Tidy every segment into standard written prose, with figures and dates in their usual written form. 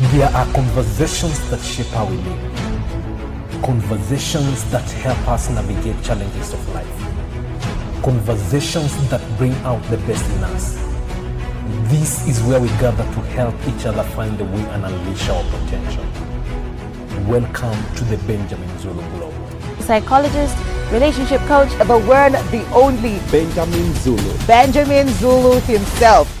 There are conversations that shape how we live. Conversations that help us navigate challenges of life. Conversations that bring out the best in us. This is where we gather to help each other find the way and unleash our potential. Welcome to the Benjamin Zulu Global. Psychologist, relationship coach, the one, the only Benjamin Zulu. Benjamin Zulu himself.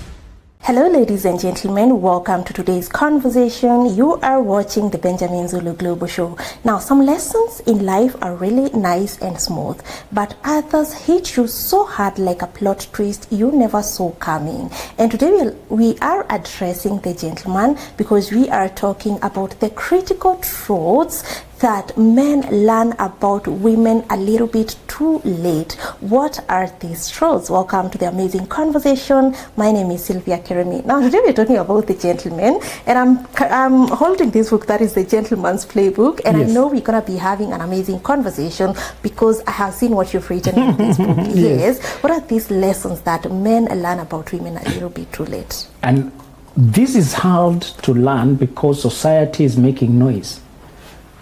Hello ladies and gentlemen, welcome to today's conversation. You are watching the Benjamin Zulu Global Show. Now, some lessons in life are really nice and smooth, but others hit you so hard like a plot twist you never saw coming. And today we are addressing the gentleman because we are talking about the critical truths that men learn about women a little bit too late. What are these truths? Welcome to the amazing conversation. My name is Sylvia Keremi. Now today we're talking about the gentleman, and I'm holding this book that is the Gentleman's Playbook, and yes. I know we're gonna be having an amazing conversation because I have seen what you've written in this book. Yes. What are these lessons that men learn about women a little bit too late? And this is hard to learn because society is making noise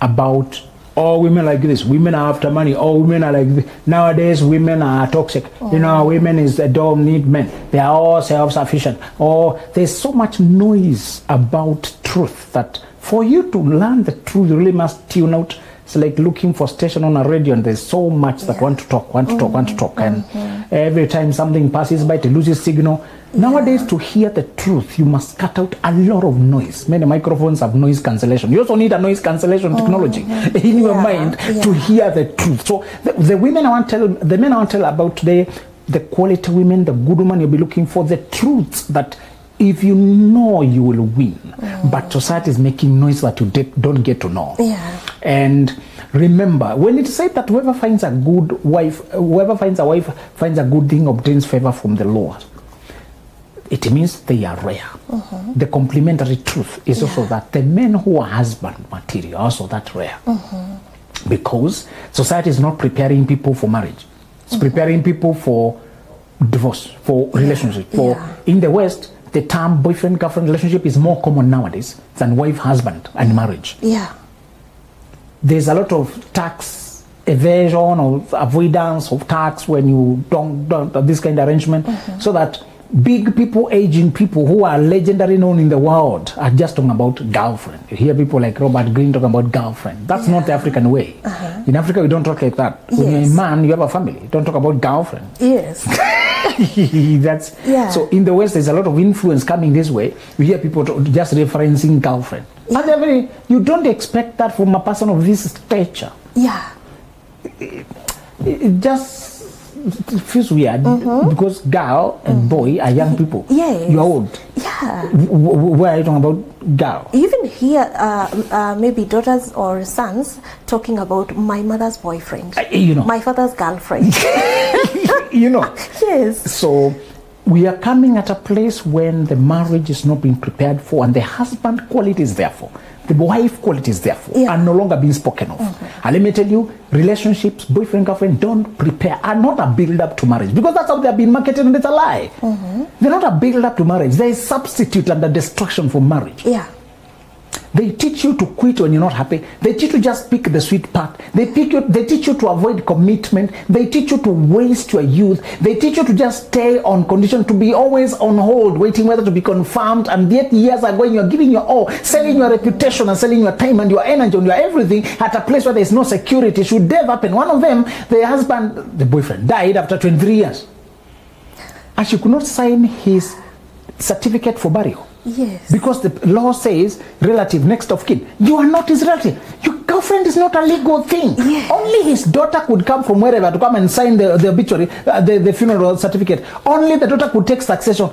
about, oh, women like this, women are after money, oh, women are like this. Nowadays women are toxic. You know, women don't need men, they are all self-sufficient. Oh, there's so much noise about truth that for you to learn the truth you really must tune out. It's like looking for station on a radio and there's so much that want to talk and every time something passes by it loses signal. Nowadays, to hear the truth, you must cut out a lot of noise. Many microphones have noise cancellation. You also need a noise cancellation technology in your mind to hear the truth. So the men I want to tell about today, the quality women, the good woman you'll be looking for, the truths that if you know, you will win. But society is making noise that you don't get to know. And remember, when it said that whoever finds a wife finds a good thing, obtains favor from the Lord, it means they are rare. The complementary truth is also that the men who are husband material are also that rare. Because society is not preparing people for marriage. It's preparing people for divorce, for relationship. In the West, the term boyfriend-girlfriend relationship is more common nowadays than wife-husband and marriage. There's a lot of tax evasion or avoidance of tax when you don't this kind of arrangement, so that big people, aging people who are legendary known in the world are just talking about girlfriend. You hear people like Robert Greene talking about girlfriend. That's not the African way. In Africa, we don't talk like that. When you're a man, you have a family. You don't talk about girlfriend. So in the West, there's a lot of influence coming this way. You hear people just referencing girlfriend. And you don't expect that from a person of this stature. It just feels weird because girl and boy are young people. You're old. Where are you talking about girl? You even hear maybe daughters or sons talking about my mother's boyfriend, my father's girlfriend. So we are coming at a place when the marriage is not being prepared for, and the husband quality is there for, the wife quality is there for, are no longer being spoken of. And let me tell you, relationships, boyfriend, girlfriend, are not a build-up to marriage, because that's how they're being marketed, and it's a lie. They're not a build-up to marriage. They're a substitute and a distraction for marriage. They teach you to quit when you're not happy. They teach you just pick the sweet part. They teach you to avoid commitment. They teach you to waste your youth. They teach you to just stay on condition, to be always on hold, waiting whether to be confirmed. And yet years are going, you're giving your all, selling your reputation and selling your time and your energy and your everything at a place where there's no security. Should death happen, one of them, the boyfriend, died after 23 years. And she could not sign his certificate for burial. Because the law says relative, next of kin. You are not his relative. Your girlfriend is not a legal thing. Only his daughter could come from wherever to come and sign the obituary, the funeral certificate. Only the daughter could take succession.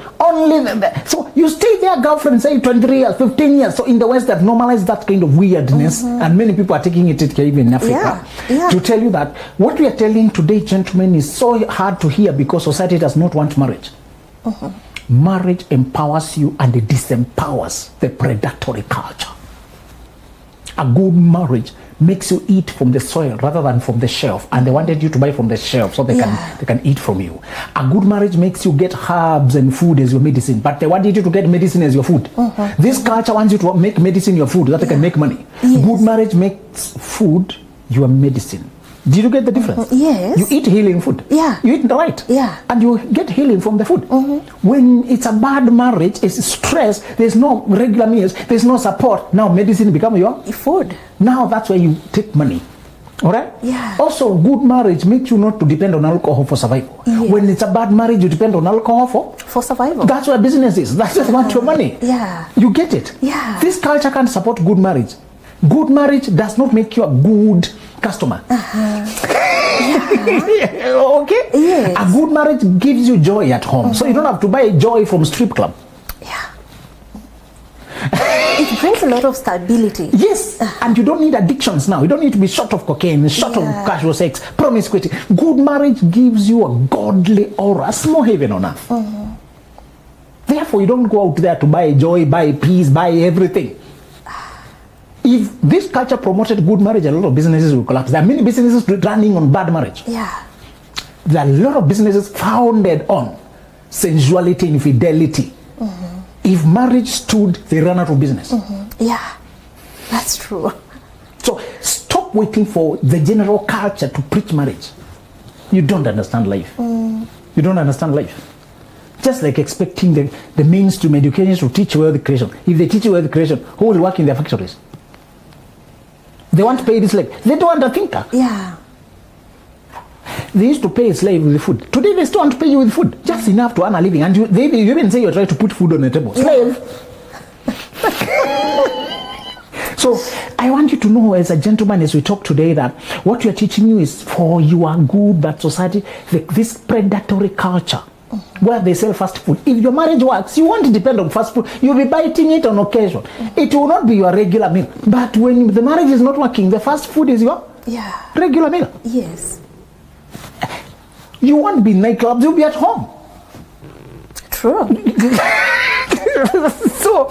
So you stay there, girlfriend, say 23 years, 15 years. So in the West, they've normalized that kind of weirdness, and many people are taking it even in Africa. To tell you that what we are telling today, gentlemen, is so hard to hear because society does not want marriage. Marriage empowers you and it disempowers the predatory culture. A good marriage makes you eat from the soil rather than from the shelf, and they wanted you to buy from the shelf so they can eat from you. A good marriage makes you get herbs and food as your medicine, but they wanted you to get medicine as your food. This culture wants you to make medicine your food so that they can make money. Good marriage makes food your medicine. Did you get the difference? Yes. You eat healing food. Yeah. You eat right. Yeah. And you get healing from the food. When it's a bad marriage, it's stress, there's no regular meals, there's no support. Now medicine becomes your food. Now that's where you take money. All right? Yeah. Also, good marriage makes you not to depend on alcohol for survival. Yes. When it's a bad marriage, you depend on alcohol for survival. That's where business is. That's just want your money. Yeah. You get it? Yeah. This culture can't support good marriage. Good marriage does not make you a good customer. Okay? Yes. A good marriage gives you joy at home. So you don't have to buy joy from strip club. Yeah. It brings a lot of stability. Yes. And you don't need addictions now. You don't need to be short of cocaine, short of casual sex, promiscuity. Good marriage gives you a godly aura, a small heaven on earth. Therefore, you don't go out there to buy joy, buy peace, buy everything. If this culture promoted good marriage, a lot of businesses will collapse. There are many businesses running on bad marriage. Yeah. There are a lot of businesses founded on sensuality, infidelity. If marriage stood, they run out of business. Yeah, that's true. So stop waiting for the general culture to preach marriage. You don't understand life. You don't understand life. Just like expecting the mainstream education to teach wealth creation. If they teach wealth creation, who will work in their factories? They want to pay the slave. They don't want a thinker. Yeah. They used to pay a slave with food. Today they still want to pay you with food. Just enough to earn a living. And you even say you're trying to put food on the table. Slave. So I want you to know as a gentleman as we talk today that what we are teaching you is for your good, but society, this predatory culture where they sell fast food. If your marriage works, you won't depend on fast food. You'll be biting it on occasion. It will not be your regular meal. But when the marriage is not working, the fast food is your regular meal. Yes. You won't be in nightclubs, you'll be at home. True. So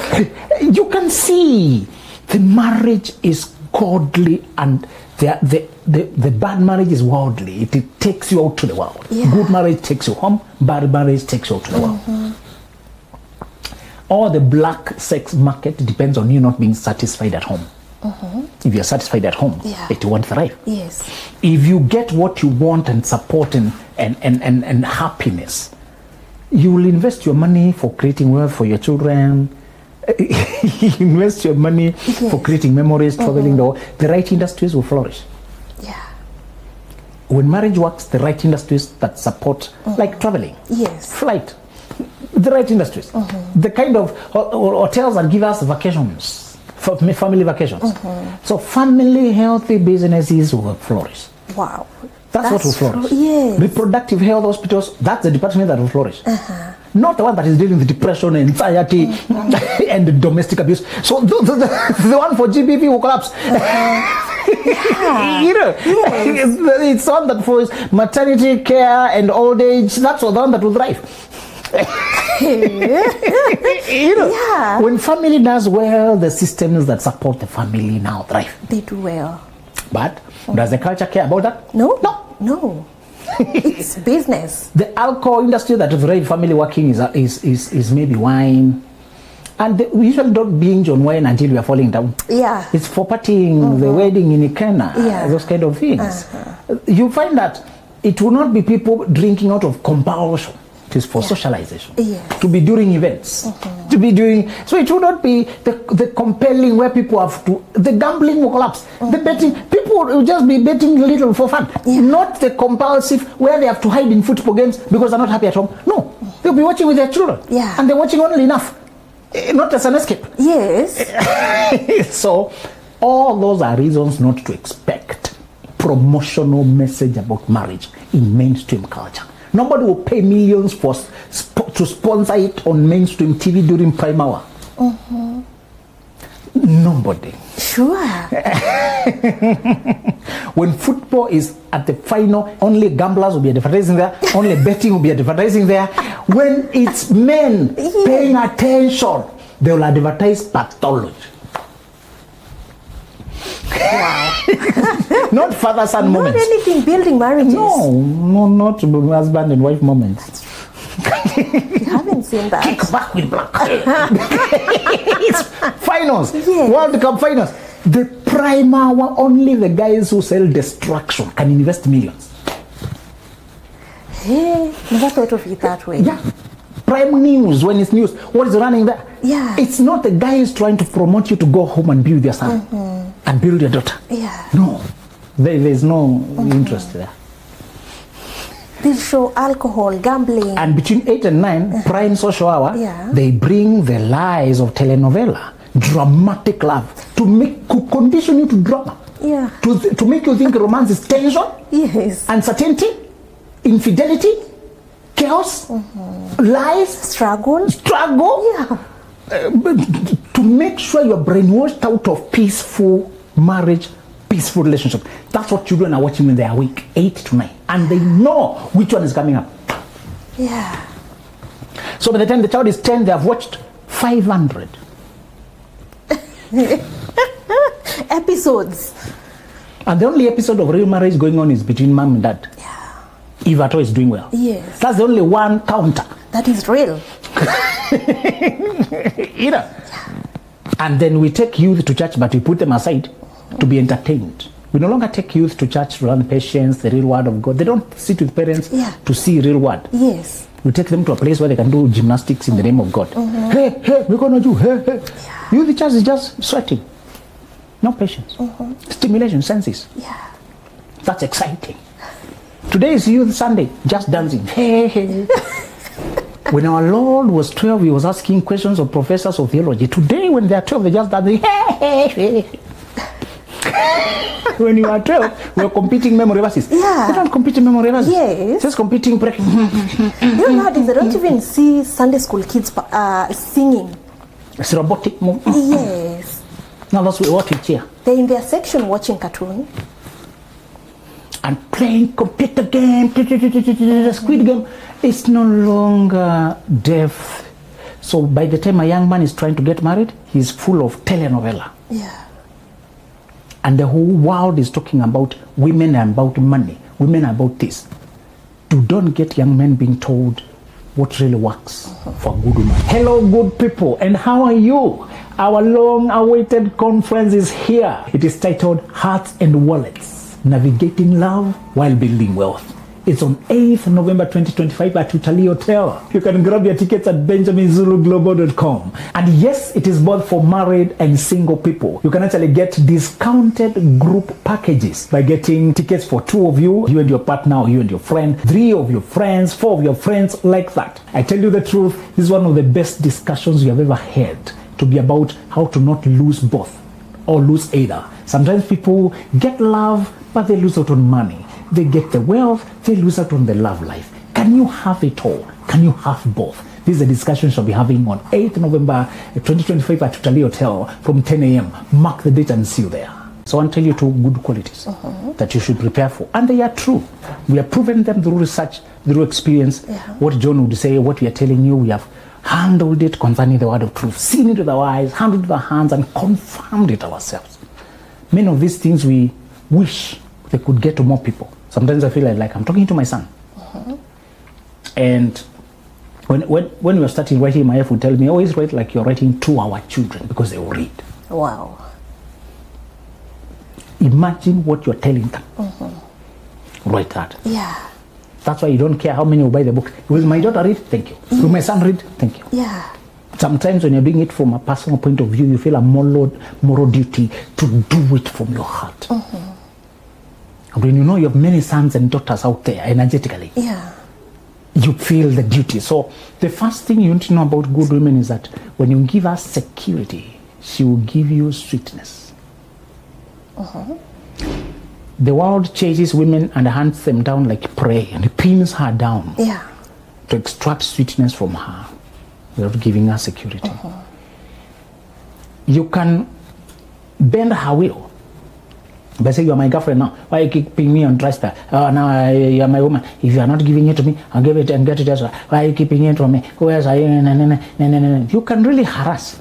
you can see the marriage is godly and the bad marriage is worldly. It takes you out to the world. Yeah. Good marriage takes you home, bad marriage takes you out to the world. All the black sex market depends on you not being satisfied at home. If you're satisfied at home, it won't thrive. Yes. If you get what you want and support and happiness, you will invest your money for creating wealth for your children. Invest your money for creating memories, traveling the world. The right industries will flourish. Yeah. When marriage works, the right industries that support, like traveling, flight, the right industries, the kind of hotels that give us vacations, family vacations. So family healthy businesses will flourish. Wow. That's what will flourish. Yes. Reproductive health hospitals, that's the department that will flourish. Not the one that is dealing with depression, anxiety, and domestic abuse. So the one for GBV will collapse. You know, it's one that for maternity care and old age, that's the one that will thrive. You know, when family does well, the systems that support the family now thrive. They do well. But does the culture care about that? No. It's business. The alcohol industry that is very family working is maybe wine. And we usually don't binge on wine until we are falling down. Yeah. It's for partying, the wedding in Ikena, those kind of things. You find that it will not be people drinking out of compulsion. It is for socialization. To be doing events. To be doing, so it will not be the compelling where people have to, the gambling will collapse. The betting, people will just be betting a little for fun. Not the compulsive where they have to hide in football games because they're not happy at home. No, they'll be watching with their children. And they're watching only enough. Not as an escape. Yes. So all those are reasons not to expect promotional message about marriage in mainstream culture. Nobody will pay millions to sponsor it on mainstream TV during prime hour. Nobody. Sure. When football is at the final, only gamblers will be advertising there, only betting will be advertising there. When it's men paying attention, they will advertise pathology. Not father-son Not moments. anything building marriages. No, not husband and wife moments. You haven't seen that. Kick back with black. It's finals. Yes. World Cup finals. The prime hour, only the guys who sell destruction can invest millions. Hey, never thought of it that way. Yeah. Prime news, when it's news, what is running there? Yeah. It's not the guy who's trying to promote you to go home and be with your son and build your daughter. Yeah. No. There's no interest there. They show alcohol, gambling. And between 8 and 9, prime social hour, Yeah. they bring the lies of telenovela, dramatic love, to condition you to drama. Yeah. To make you think romance is tension, Yes. uncertainty, infidelity, chaos, lies, Struggle. struggle. Yeah. To make sure you're brainwashed out of peaceful marriage, peaceful relationship. That's what children are watching when they are awake, 8 to 9. And they know which one is coming up. Yeah. So by the time the child is 10, they have watched 500. Episodes. And the only episode of real marriage going on is between mom and dad. Yeah. If at all is doing well. Yes. That's the only one counter. That is real. You know. And then we take youth to church, but we put them aside to be entertained. We no longer take youth to church to learn patience, the real word of God. They don't sit with parents to see real word. Yes. We take them to a place where they can do gymnastics in the name of God. Hey, we're gonna do, hey. Youth church is just sweating. No patience. Stimulation, senses. Yeah. That's exciting. Today is Youth Sunday, just dancing. Hey. When our Lord was 12, he was asking questions of professors of theology. Today, when they are 12, they just dancing. Hey. When you are 12, we are competing memory verses. Yeah. They don't compete in memory verses. Yes. Just competing. You know, nowadays, they don't even see Sunday school kids singing. It's robotic move. Yes. Now that's what we cheer. They're in their section watching cartoon. And playing computer game, Squid Game. It's no longer deaf. So by the time a young man is trying to get married, he's full of telenovela. Yeah. And the whole world is talking about women and about money. Women are about this. Don't get young men being told what really works for a good woman. Hello, good people, and how are you? Our long-awaited conference is here. It is titled Hearts and Wallets, Navigating Love While Building Wealth. It's on 8th November 2025 at Utali Hotel. You can grab your tickets at benjaminzuluglobal.com. And yes, it is both for married and single people. You can actually get discounted group packages by getting tickets for 2 of you, you and your partner, or you and your friend, 3 of your friends, 4 of your friends, like that. I tell you the truth, this is one of the best discussions you have ever had, to be about how to not lose both or lose either. Sometimes people get love, but they lose out on money. They get the wealth, they lose out on the love life. Can you have it all? Can you have both? This is a discussion we'll be having on 8th November 2025 at Tutali Hotel from 10 a.m. Mark the date and see you there. So I want to tell you 2 good qualities that you should prepare for. And they are true. We have proven them through research, through experience. What John would say, what we are telling you, we have handled it concerning the word of truth, seen it with our eyes, handled it with our hands, and confirmed it ourselves. Many of these things we wish they could get to more people. Sometimes I feel like I'm talking to my son. And when we were starting writing, my wife would tell me, always write like you're writing to our children, because they will read. Wow. Imagine what you're telling them. Write that. Yeah. That's why you don't care how many will buy the book. Will my daughter read? Thank you. Will my son read? Thank you. Yeah. Sometimes when you're doing it from a personal point of view, you feel a moral duty to do it from your heart. When you know you have many sons and daughters out there energetically, you feel the duty. So the first thing you need to know about good women is that when you give her security, she will give you sweetness. The world chases women and hunts them down like prey and pins her down to extract sweetness from her without giving her security. You can bend her will. But say, you are my girlfriend now. Why are you keeping me on TriStar? Oh, now you are my woman. If you are not giving it to me, I'll give it and get it elsewhere. Why are you keeping it from me? Who else are you? You can really harass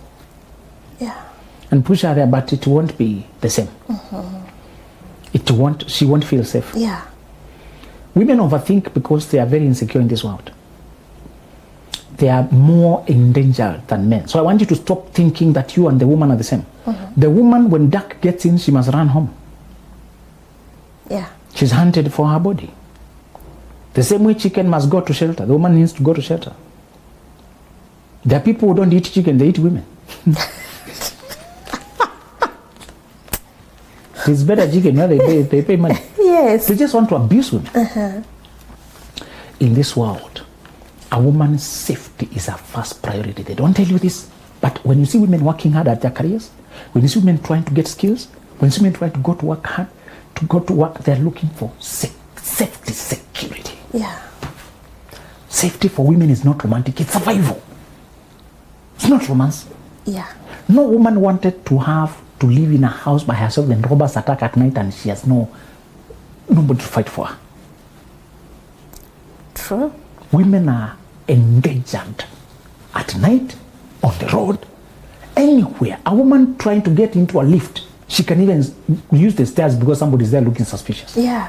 and push her there, but it won't be the same. she won't feel safe. Yeah. Women overthink because they are very insecure in this world. They are more in danger than men. So I want you to stop thinking that you and the woman are the same. The woman, when dark gets in, she must run home. Yeah. She's hunted for her body. The same way chicken must go to shelter. The woman needs to go to shelter. There are people who don't eat chicken, they eat women. It's better chicken, no? They pay money. Yes. They just want to abuse women. In this world, a woman's safety is her first priority. They don't tell you this, but when you see women working hard at their careers, when you see women trying to get skills, when you see women trying to go to work hard, they're looking for safety, security. Yeah. Safety for women is not romantic, it's survival. It's not romance. Yeah. No woman wanted to live in a house by herself, then robbers attack at night and she has nobody to fight for her. True. Women are endangered at night, on the road, anywhere. A woman trying to get into a lift, she can even use the stairs because somebody's there looking suspicious. Yeah.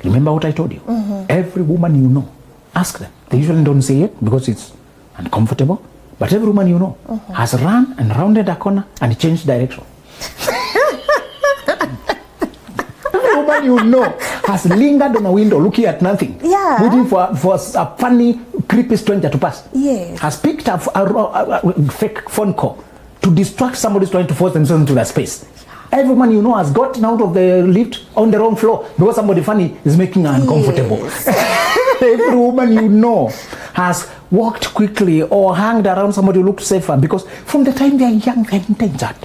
Remember what I told you? Every woman you know, ask them. They usually don't say it because it's uncomfortable, but every woman you know has run and rounded a corner and changed direction. Every woman you know has lingered on a window looking at nothing, waiting for a funny, creepy stranger to pass. Yes. Has picked up a fake phone call to distract somebody who's trying to force themselves into that space. Every woman you know has gotten out of the lift on the wrong floor because somebody funny is making her uncomfortable. Yes. Every woman you know has walked quickly or hanged around somebody who looked safer because from the time they are young, they're endangered.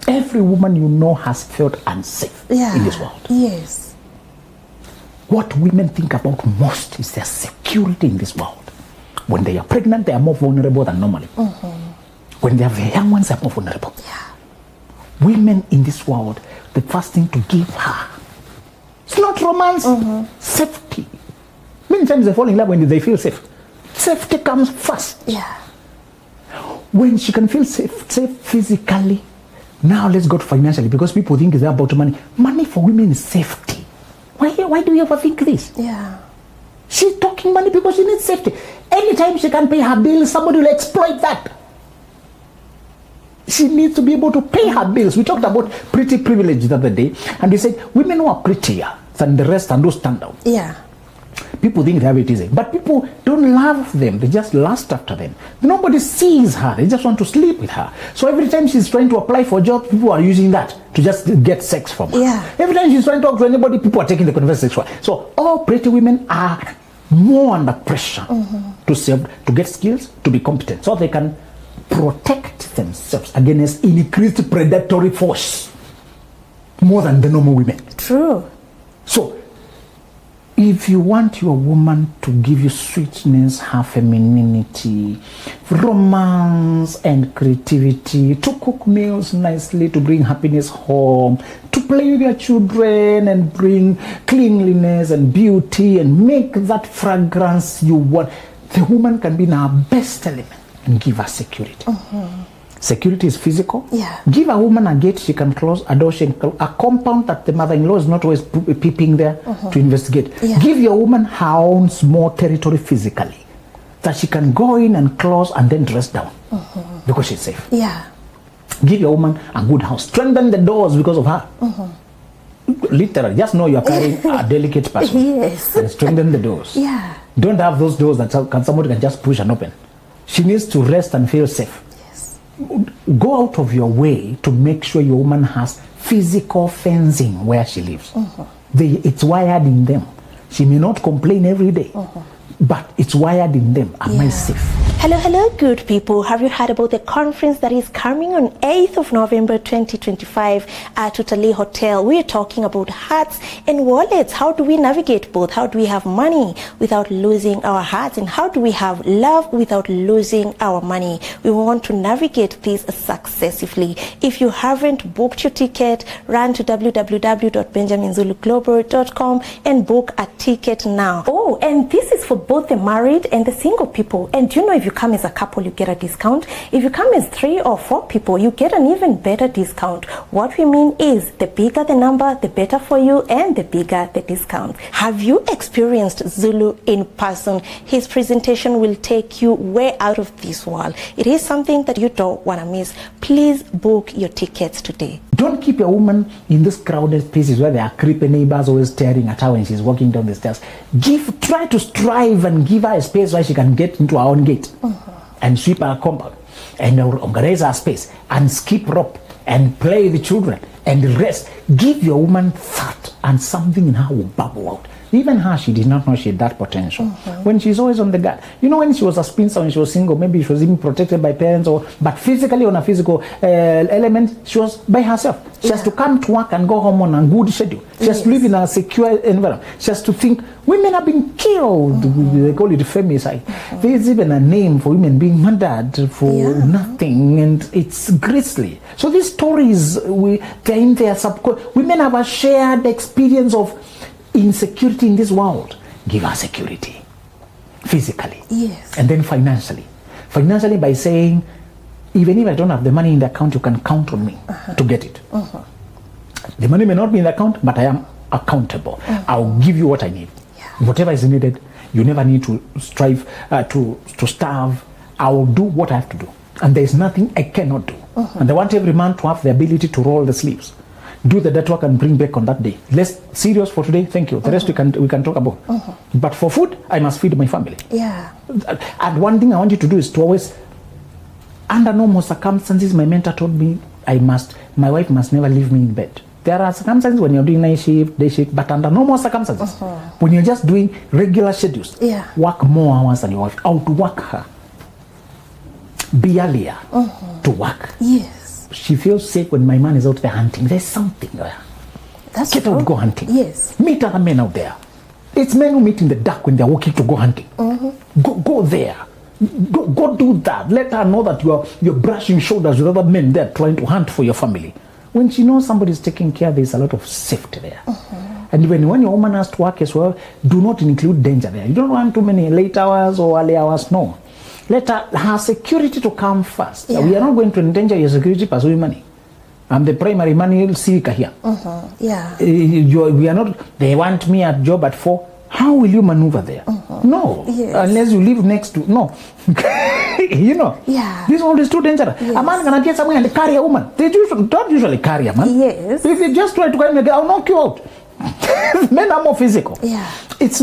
Every woman you know has felt unsafe in this world. Yes. What women think about most is their security in this world. When they are pregnant, they are more vulnerable than normally. When they have young ones, they are more vulnerable. Yeah. Women in this world, the first thing to give her, it's not romance, safety. Many times they fall in love when they feel safe. Safety comes first. Yeah. When she can feel safe physically, now let's go to financially, because people think it's about money. Money for women is safety. Why do you ever think this? Yeah. She's talking money because she needs safety. Anytime she can pay her bills, somebody will exploit that. She needs to be able to pay her bills. We talked about pretty privilege the other day, and we said women who are prettier than the rest and those stand out. Yeah. People think they have it easy, but people don't love them. They just lust after them. Nobody sees her. They just want to sleep with her. So every time she's trying to apply for a job, people are using that to just get sex from her. Yeah. Every time she's trying to talk to anybody, people are taking the conversation sexual. So all pretty women are more under pressure to get skills, to be competent, so they can protect themselves against increased predatory force more than the normal women. True. So if you want your woman to give you sweetness, her femininity, romance and creativity, to cook meals nicely, to bring happiness home, to play with your children and bring cleanliness and beauty and make that fragrance you want, the woman can be in her best element and give her security. Security is physical. Yeah. Give a woman a gate she can close, a door she can close, a compound that the mother-in-law is not always peeping there to investigate. Yeah. Give your woman her own small territory physically that she can go in and close and then dress down because she's safe. Yeah. Give your woman a good house. Strengthen the doors because of her. Literally, just know you're carrying a delicate person. Yes. And strengthen the doors. Yeah. Don't have those doors that somebody can just push and open. She needs to rest and feel safe. Go out of your way to make sure your woman has physical fencing where she lives. It's wired in them. She may not complain every day, but it's wired in them. Am I safe? Hello, good people. Have you heard about the conference that is coming on 8th of November 2025 at Tutali Hotel? We are talking about hearts and wallets. How do we navigate both? How do we have money without losing our hearts? And how do we have love without losing our money? We want to navigate this successfully. If you haven't booked your ticket, run to www.benjaminzuluglobal.com and book a ticket now. Oh, and this is for both the married and the single people. And do you know, if you come as a couple, you get a discount. If you come as 3 or 4 people, you get an even better discount. What we mean is the bigger the number, the better for you, and the bigger the discount. Have you experienced Zulu in person? His presentation will take you way out of this world. It is something that you don't want to miss. Please book your tickets today. Don't keep a woman in these crowded spaces where there are creepy neighbors always staring at her when she's walking down the stairs. Try to strive and give her a space where she can get into her own gate and sweep her compound and organize her space and skip rope and play with children and rest. Give your woman that, and something in her will bubble out. Even her, she did not know she had that potential. When she's always on the guard. You know, when she was a spinster, when she was single, maybe she was even protected by parents, but physically, on a physical element, she was by herself. She has to come to work and go home on a good schedule. She has to live in a secure environment. She has to think, women are being killed. They call it femicide. There's even a name for women being murdered for nothing, and it's grisly. So these stories, they're in their subconscious. Women have a shared experience of insecurity in this world. Give her security physically, and then financially by saying, even if I don't have the money in the account, you can count on me to get it. The money may not be in the account, but I am accountable. I'll give you what I need. Whatever is needed, you never need to strive to starve. I will do what I have to do, and there is nothing I cannot do. And I want every man to have the ability to roll the sleeves, do the dirt work, and bring back on that day. Less serious for today, thank you. The rest we can talk about. But for food, I must feed my family. And one thing I want you to do is to always, under normal circumstances, my mentor told me my wife must never leave me in bed. There are circumstances when you're doing night shift, day shift, but under normal circumstances, when you're just doing regular schedules, work more hours than your wife, outwork her. Be earlier to work. She feels safe when my man is out there hunting. There's something there. That's Get true. out, go hunting. Yes. Meet other men out there. It's men who meet in the dark when they're walking to go hunting. Go there. Go do that. Let her know that you're brushing shoulders with other men there trying to hunt for your family. When she knows somebody's taking care, there's a lot of safety there. And even when your woman has to work as well, do not include danger there. You don't want too many late hours or early hours, no. Let her security to come first. We are not going to endanger your security pursuing money. I'm the primary money seeker here. We are not. They want me at job at 4. How will you maneuver there? No, unless you live next to. No, you know. This world is too dangerous. A man can appear somewhere and carry a woman. They don't usually carry a man. If they just try to carry a girl, I'll knock you out. Men are more physical. It's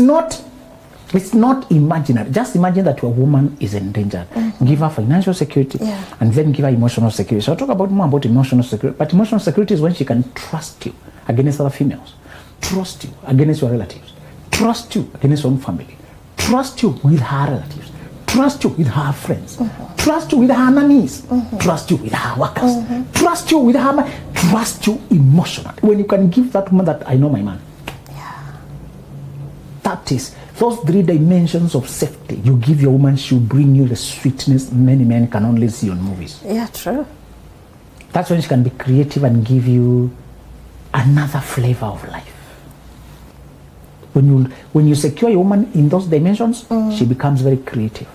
not imaginary. Just imagine that your woman is endangered. Give her financial security, and then give her emotional security. So I'll talk more about emotional security. But emotional security is when she can trust you against other females, trust you against your relatives, trust you against your own family, trust you with her relatives, trust you with her friends, trust you with her nannies, trust you with her workers, trust you with her trust you emotionally. When you can give that woman that, I know my man. That is, those 3 dimensions of safety you give your woman, she'll bring you the sweetness many men can only see on movies. True. That's when she can be creative and give you another flavor of life. When you secure your woman in those dimensions, she becomes very creative.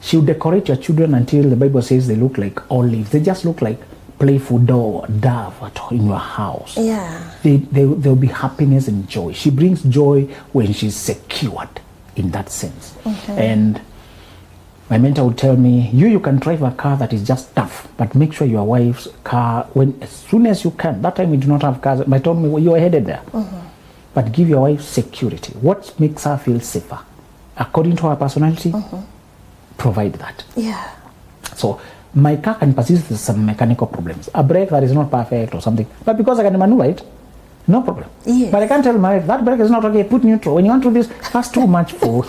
She'll decorate your children until the Bible says they look like olives. They just look like playful dove in your house. There'll be happiness and joy. She brings joy when she's secured in that sense. And my mentor would tell me, you can drive a car that is just tough, but make sure your wife's car, as soon as you can. That time we do not have cars, but told me, you are headed there. But give your wife security. What makes her feel safer? According to her personality, provide that. So my car can persist with some mechanical problems. A brake that is not perfect or something. But because I can maneuver it, no problem. But I can't tell my wife, that brake is not okay, put neutral. When you want to do this, that's too much for...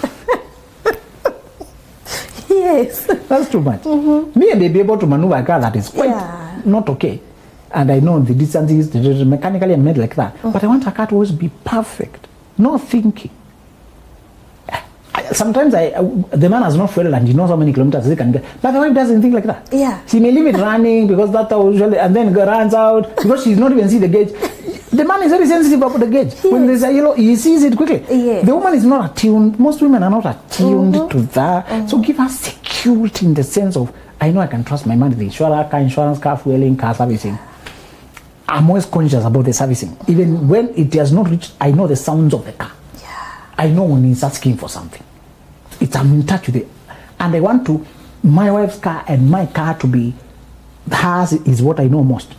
That's too much. Me, I may be able to maneuver a car that is quite not okay. And I know the distances, mechanically I'm made like that. But I want a car to always be perfect. No thinking. Sometimes the man has not fuel and he knows how many kilometers he can get. But the wife doesn't think like that. She may leave it running because that's how usually, and then runs out because she's not even see the gauge. The man is very sensitive about the gauge. When there's a yellow, he sees it quickly. The woman is not attuned. Most women are not attuned to that. So give her security. security in the sense of, I know I can trust my money, the insurance, car fueling, car servicing. I'm always conscious about the servicing. Even when it has not reached, I know the sounds of the car. Yeah. I know when he's asking for something. I'm in touch with it. And I want my wife's car and my car to be hers is what I know most.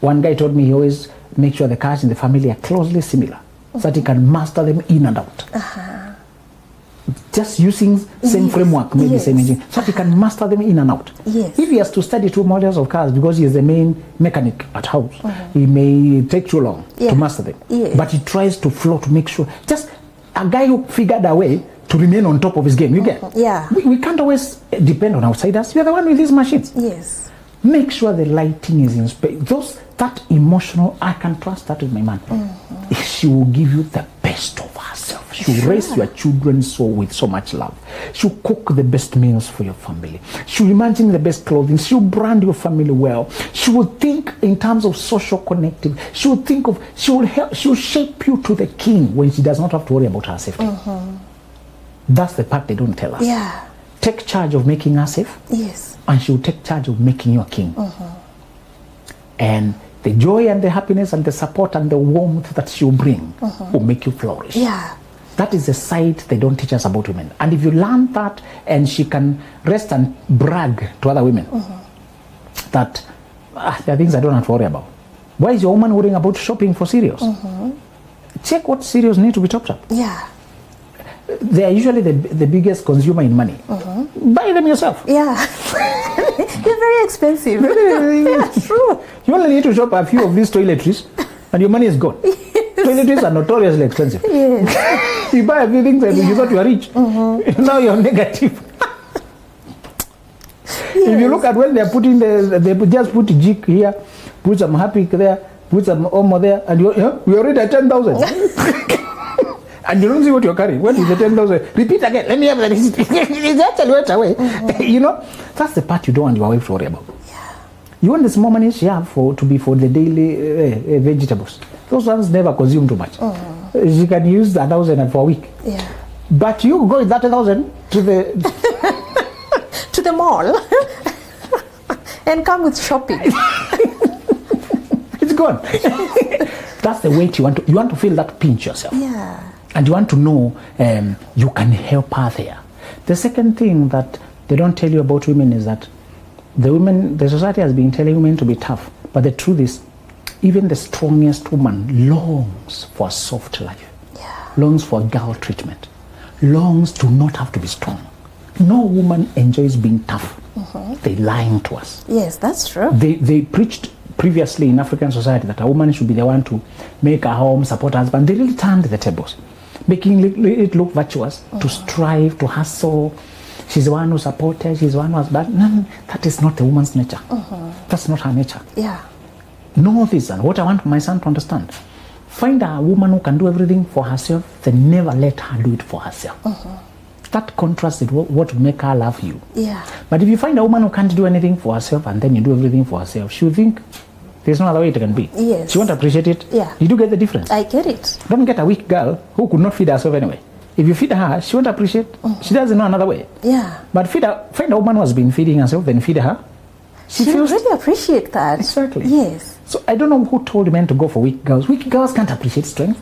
One guy told me he always makes sure the cars in the family are closely similar so that he can master them in and out. Just using same framework, maybe same engine, so that he can master them in and out. Yes. If he has to study 2 models of cars because he is the main mechanic at house, he may take too long to master them. Yes. But he tries to flow to make sure. Just a guy who figured a way to remain on top of his game. You get? Yeah. We can't always depend on outsiders. We are the one with these machines. Yes. Make sure the lighting is in space. That emotional, I can trust that with my man. She will give you the best of herself. She will raise your children with so much love. She'll cook the best meals for your family. She'll imagine the best clothing. She'll brand your family well. She will think in terms of social connective. She will shape you to the king when she does not have to worry about her safety. That's the part they don't tell us. Yeah. Take charge of making her safe. Yes. And she will take charge of making you a king. And the joy and the happiness and the support and the warmth that she'll bring will make you flourish. Yeah. That is the side they don't teach us about women. And if you learn that, and she can rest and brag to other women that there are things I don't have to worry about. Why is your woman worrying about shopping for cereals? Check what cereals need to be topped up. Yeah. They are usually the biggest consumer in money. Buy them yourself. Yeah. They're very expensive. Yeah, true. You only need to shop a few of these toiletries and your money is gone. Toiletries are notoriously expensive. Yes. You buy a few things and you thought you are rich. Now you're negative. If you look at when they're putting they just put jig here, put some happy there, put some omo there, and we already at 10,000. And you don't see what you're carrying. What is the 10,000? Repeat again. Let me have that. It's actually went away. You know, that's the part you don't want your wife to worry about. Yeah. You want the small money she have to be for the daily vegetables. Those ones never consume too much. She can use that 1,000 for a week. Yeah. But you go with that 1,000 to the to the mall and come with shopping. It's gone. That's the weight you want to feel that pinch yourself. Yeah. And you want to know you can help her there. The second thing that they don't tell you about women is that the society has been telling women to be tough. But the truth is, even the strongest woman longs for a soft life, longs for girl treatment, longs to not have to be strong. No woman enjoys being tough. They're lying to us. Yes, that's true. They preached previously in African society that a woman should be the one to make her home, support her husband. They really turned the tables, making it look virtuous, to strive, to hustle. She's the one who supported, she's the one who has bad. No, that is not a woman's nature. That's not her nature. Yeah. Know this, and what I want my son to understand. Find a woman who can do everything for herself, then never let her do it for herself. That contrasts with what will make her love you. Yeah. But if you find a woman who can't do anything for herself and then you do everything for herself, she'll think there's no other way it can be. Yes. She won't appreciate it. Yeah. You do get the difference. I get it. Don't get a weak girl who could not feed herself anyway. If you feed her, she won't appreciate. She doesn't know another way. Yeah. But find a woman who has been feeding herself, then feed her. She really appreciate that. Exactly. Yes. So I don't know who told men to go for weak girls. Weak girls can't appreciate strength.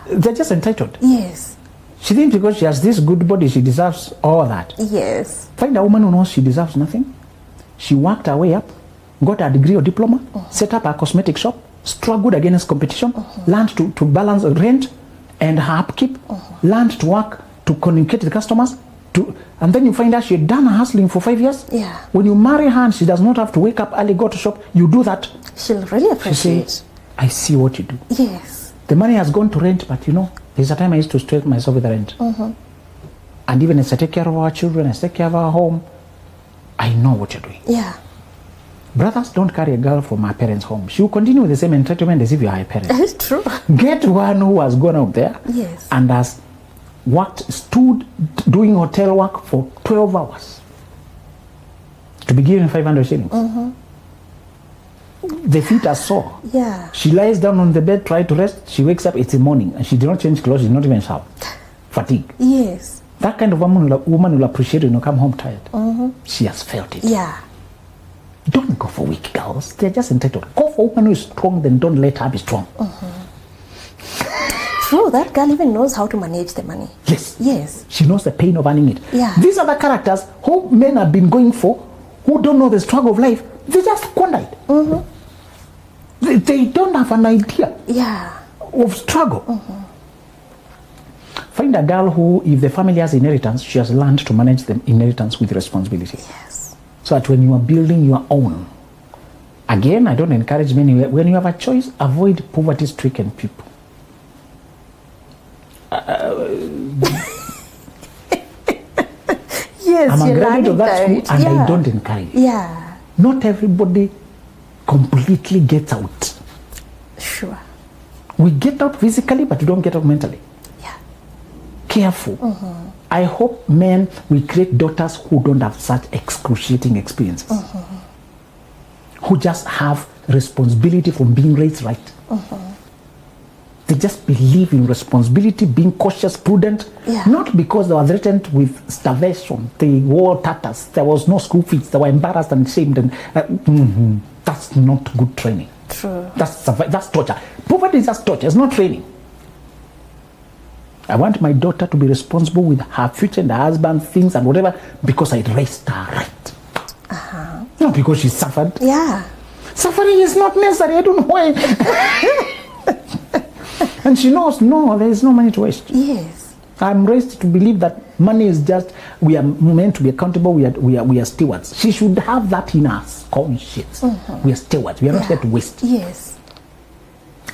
They're just entitled. Yes. She thinks because she has this good body, she deserves all that. Yes. Find a woman who knows she deserves nothing. She worked her way up, got a degree or diploma, set up a cosmetic shop, struggled against competition, learned to balance rent and her upkeep, learned to work, to communicate with customers, and then you find out she had done her hustling for 5 years. Yeah. When you marry her and she does not have to wake up early, go to shop, you do that. She'll really She appreciate. says, I see what you do. Yes. The money has gone to rent, but there's a time I used to stress myself with the rent. And even as I take care of our children, as I take care of our home, I know what you're doing. Yeah. Brothers don't carry a girl from her parents' home. She will continue with the same entitlement as if you are her parents. It's true. Get one who has gone out there Yes. and has stood doing hotel work for 12 hours to be given 500 shillings. The feet are sore. Yeah. She lies down on the bed, try to rest. She wakes up, it's the morning, and she did not change clothes, she did not even shower. fatigue. Yes. That kind of woman will appreciate when you come home tired. She has felt it. Yeah. Don't go for weak girls. They're just entitled. Go for a woman who is strong, then don't let her be strong. True, that girl even knows how to manage the money. Yes. Yes. She knows the pain of earning it. Yeah. These are the characters who men have been going for, who don't know the struggle of life. They just squandered. They don't have an idea of struggle. Find a girl who, if the family has inheritance, she has learned to manage the inheritance with responsibility. Yes. So that when you are building your own, again, I don't encourage many, when you have a choice, avoid poverty-stricken people. Yes, I'm a you're graduate of that school, learning and that. I don't encourage. Yeah. Not everybody completely gets out. Sure. We get out physically, but we don't get out mentally. Yeah. Careful. I hope men will create daughters who don't have such excruciating experiences. Who just have responsibility from being raised right. They just believe in responsibility, being cautious, prudent. Yeah. Not because they were threatened with starvation. They wore tatters. There was no school fees. They were embarrassed and shamed. And that's not good training. True. That's torture. Poverty is just torture. It's not training. I want my daughter to be responsible with her future and her husband, things and whatever, because I raised her right. Not because she suffered. Yeah. Suffering is not necessary. I don't know why. And she knows, no, there is no money to waste. Yes. I'm raised to believe that money is just, we are meant to be accountable, we are stewards. She should have that in us, conscience. We are stewards, we are not here to waste. Yes.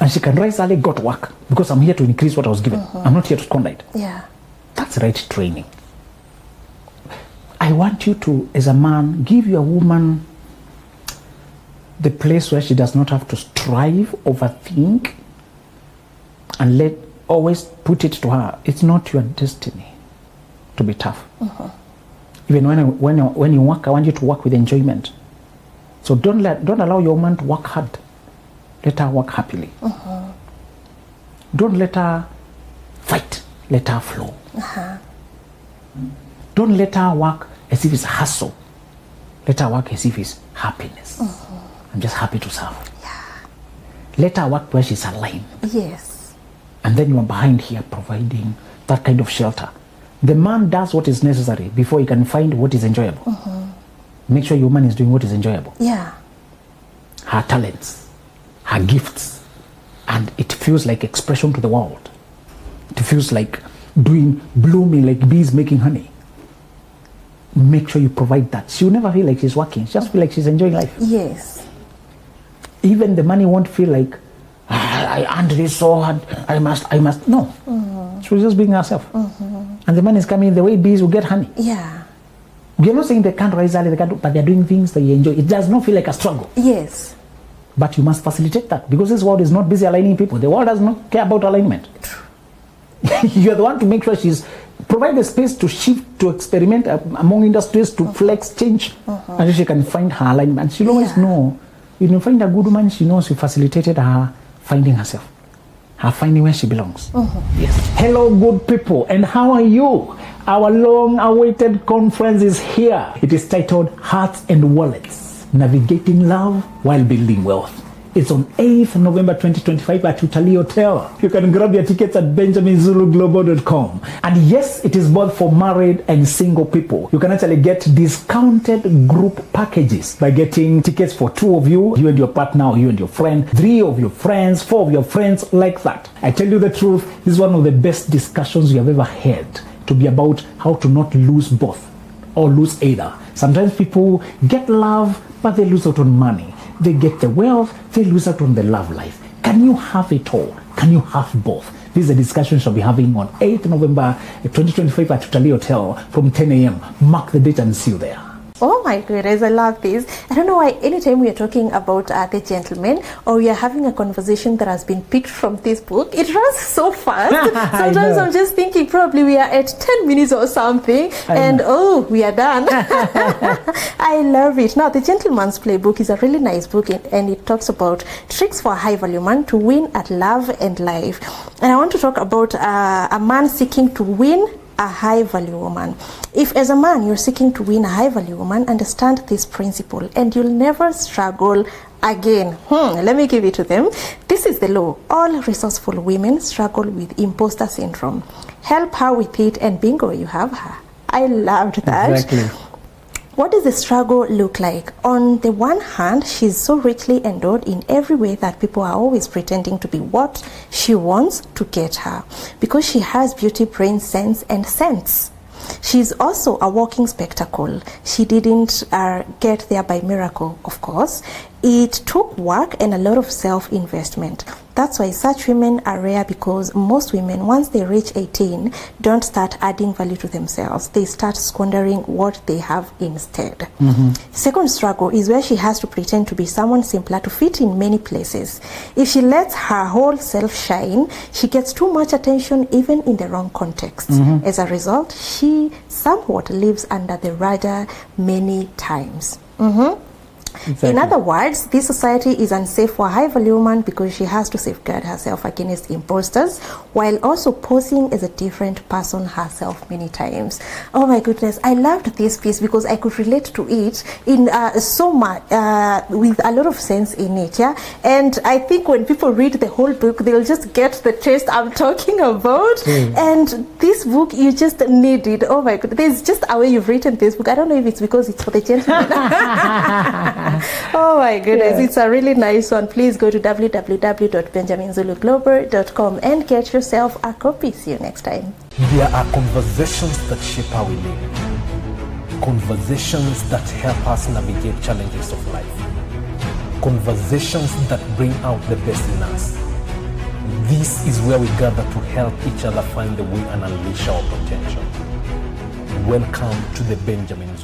And she can rise early, go to work, because I'm here to increase what I was given. I'm not here to squander it. Yeah. That's right training. I want you to, as a man, give your woman the place where she does not have to strive, overthink, and always put it to her. It's not your destiny to be tough. Even when you work, I want you to work with enjoyment. So don't allow your woman to work hard. Let her work happily. Don't let her fight. Let her flow. Don't let her work as if it's hustle. Let her work as if it's happiness. I'm just happy to serve. Let her work where she's aligned. Yes. And then you are behind here providing that kind of shelter. The man does what is necessary before he can find what is enjoyable. Make sure your woman is doing what is enjoyable. Yeah. Her talents, her gifts, and it feels like expression to the world. It feels like blooming like bees making honey. Make sure you provide that. She'll never feel like she's working. She'll just feel like she's enjoying life. Yes. Even the money won't feel like, I earned this so hard, I must. No. She's just being herself. And the money is coming the way bees will get honey. Yeah. We're not saying they can't rise early, but they're doing things that you enjoy. It does not feel like a struggle. Yes. But you must facilitate that, because this world is not busy aligning people. The world does not care about alignment. You're the one to make sure provide the space to shift, to experiment among industries, to flex, change, and she can find her alignment. She'll always know. When you find a good woman, she knows you facilitated her finding herself, her finding where she belongs. Yes. Hello, good people, and how are you? Our long-awaited conference is here. It is titled Hearts and Wallets, Navigating Love While Building Wealth. It's on 8th November 2025 at Utali Hotel. You can grab your tickets at benjaminzuluglobal.com. And yes, it is both for married and single people. You can actually get discounted group packages by getting tickets for 2 of you and your partner, or you and your friend, 3 of your friends, 4 of your friends, like that. I tell you the truth, this is one of the best discussions you have ever had, to be about how to not lose both or lose either. Sometimes people get love, but they lose out on money. They get the wealth, they lose out on the love life. Can you have it all? Can you have both? This is a discussion we'll be having on 8th November 2025 at Tutali Hotel from 10 a.m. Mark the date and see you there. Oh my goodness, I love this. I don't know why anytime we are talking about The Gentleman or we are having a conversation that has been picked from this book, it runs so fast. Sometimes I'm just thinking probably we are at 10 minutes or something and oh, we are done. I love it. Now, The Gentleman's Playbook is a really nice book and it talks about tricks for a high value man to win at love and life. And I want to talk about a man seeking to win a high value woman. If as a man you're seeking to win a high value woman, understand this principle and you'll never struggle again. Let me give it to them. This is the law. All resourceful women struggle with imposter syndrome. Help her with it and bingo, you have her. I loved that. Exactly. What does the struggle look like? On the one hand, she's so richly endowed in every way that people are always pretending to be what she wants to get her because she has beauty, brain, sense, and sense. She's also a walking spectacle. She didn't get there by miracle, of course. It took work and a lot of self-investment. That's why such women are rare because most women, once they reach 18, don't start adding value to themselves. They start squandering what they have instead. Second struggle is where she has to pretend to be someone simpler to fit in many places. If she lets her whole self shine, she gets too much attention even in the wrong context. As a result, she somewhat lives under the radar many times. Exactly. In other words, this society is unsafe for a high-value woman because she has to safeguard herself against imposters while also posing as a different person herself many times. Oh my goodness, I loved this piece because I could relate to it in so much, with a lot of sense in it, yeah? And I think when people read the whole book, they'll just get the taste I'm talking about. And this book, you just need it. Oh my goodness, there's just a way you've written this book. I don't know if it's because it's for the gentleman. Oh my goodness, it's a really nice one. Please go to www.benjaminzuluglobal.com and get yourself a copy. See you next time. There are conversations that shape how we live, conversations that help us navigate challenges of life, conversations that bring out the best in us. This is where we gather to help each other find the way and unleash our potential. Welcome to the Benjamin Zulu.